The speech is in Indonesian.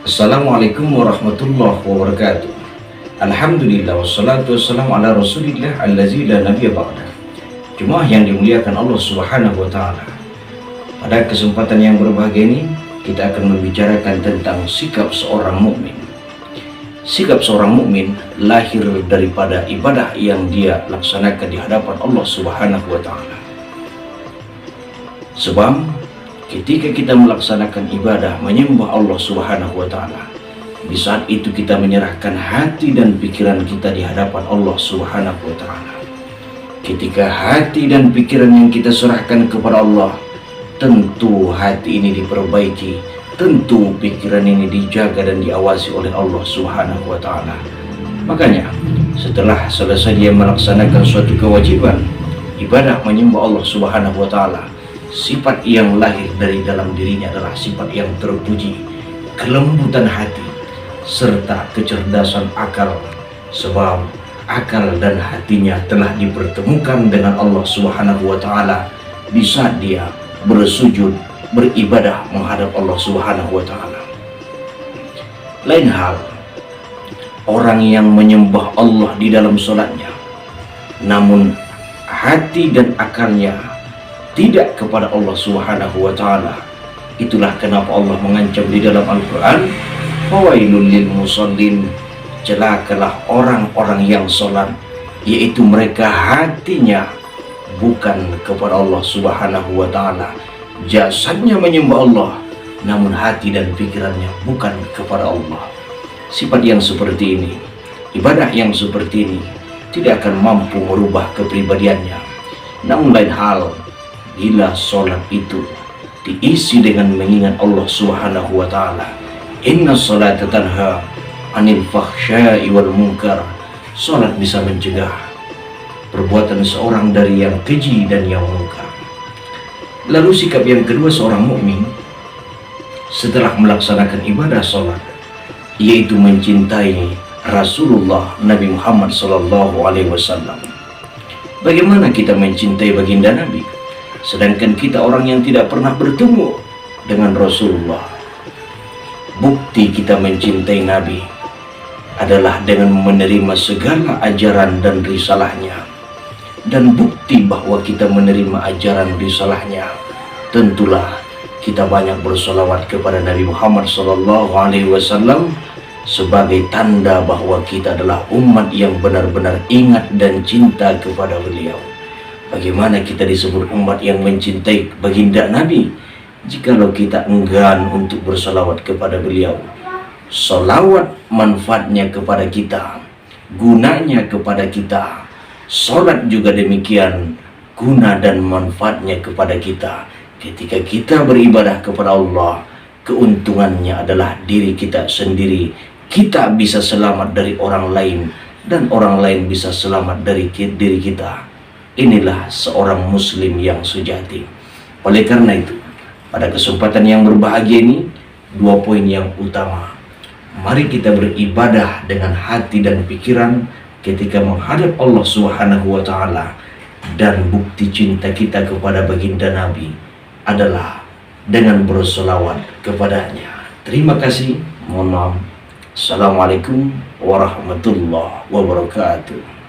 Assalamualaikum warahmatullahi wabarakatuh. Alhamdulillah wassalatu wassalamu ala rasulillah allazi la nabiyya ba'dah. Jemaah yang dimuliakan Allah subhanahu wa ta'ala, pada kesempatan yang berbahagia ini kita akan membicarakan tentang sikap seorang mukmin. Sikap seorang mukmin lahir daripada ibadah yang dia laksanakan di hadapan Allah subhanahu wa ta'ala. Sebab ketika kita melaksanakan ibadah menyembah Allah subhanahu wa ta'ala, di saat itu kita menyerahkan hati dan pikiran kita di hadapan Allah subhanahu wa ta'ala. Ketika hati dan pikiran yang kita serahkan kepada Allah, tentu hati ini diperbaiki, tentu pikiran ini dijaga dan diawasi oleh Allah subhanahu wa ta'ala. Makanya setelah selesai dia melaksanakan suatu kewajiban ibadah menyembah Allah subhanahu wa ta'ala, sifat yang lahir dari dalam dirinya adalah sifat yang terpuji, kelembutan hati, serta kecerdasan akal. Sebab akal dan hatinya telah dipertemukan dengan Allah subhanahu wa ta'ala di saat dia bersujud, beribadah menghadap Allah subhanahu wa ta'ala. Lain hal orang yang menyembah Allah di dalam sholatnya, namun hati dan akalnya tidak kepada Allah subhanahu wa ta'ala. Itulah kenapa Allah mengancam di dalam Al-Quran, fawailul lil musallin, celakalah orang-orang yang sholat, yaitu mereka hatinya bukan kepada Allah subhanahu wa ta'ala. Jasadnya menyembah Allah, namun hati dan pikirannya bukan kepada Allah. Sifat yang seperti ini, ibadah yang seperti ini tidak akan mampu merubah kepribadiannya. Namun lain hal bila sholat itu diisi dengan mengingat Allah subhanahu wa ta'ala. Inna sholata tanha anil fakhsyai wal munkar. Sholat bisa mencegah perbuatan seorang dari yang keji dan yang munkar. Lalu sikap yang kedua seorang mukmin setelah melaksanakan ibadah sholat, yaitu mencintai Rasulullah Nabi Muhammad SAW. Bagaimana kita mencintai baginda Nabi sedangkan kita orang yang tidak pernah bertemu dengan Rasulullah? Bukti kita mencintai Nabi adalah dengan menerima segala ajaran dan risalahnya. Dan bukti bahwa kita menerima ajaran risalahnya, tentulah kita banyak bersolawat kepada Nabi Muhammad SAW sebagai tanda bahwa kita adalah umat yang benar-benar ingat dan cinta kepada beliau. Bagaimana kita disebut umat yang mencintai baginda Nabi jikalau kita enggan untuk bersalawat kepada beliau? Salawat manfaatnya kepada kita, gunanya kepada kita. Salat juga demikian, guna dan manfaatnya kepada kita. Ketika kita beribadah kepada Allah, keuntungannya adalah diri kita sendiri. Kita bisa selamat dari orang lain, dan orang lain bisa selamat dari diri kita. Inilah seorang muslim yang sejati. Oleh karena itu, pada kesempatan yang berbahagia ini, dua poin yang utama. Mari kita beribadah dengan hati dan pikiran ketika menghadap Allah subhanahu wa ta'ala. Dan bukti cinta kita kepada baginda Nabi adalah dengan bersolawat kepadanya. Terima kasih. Mohon maaf. Assalamualaikum warahmatullahi wabarakatuh.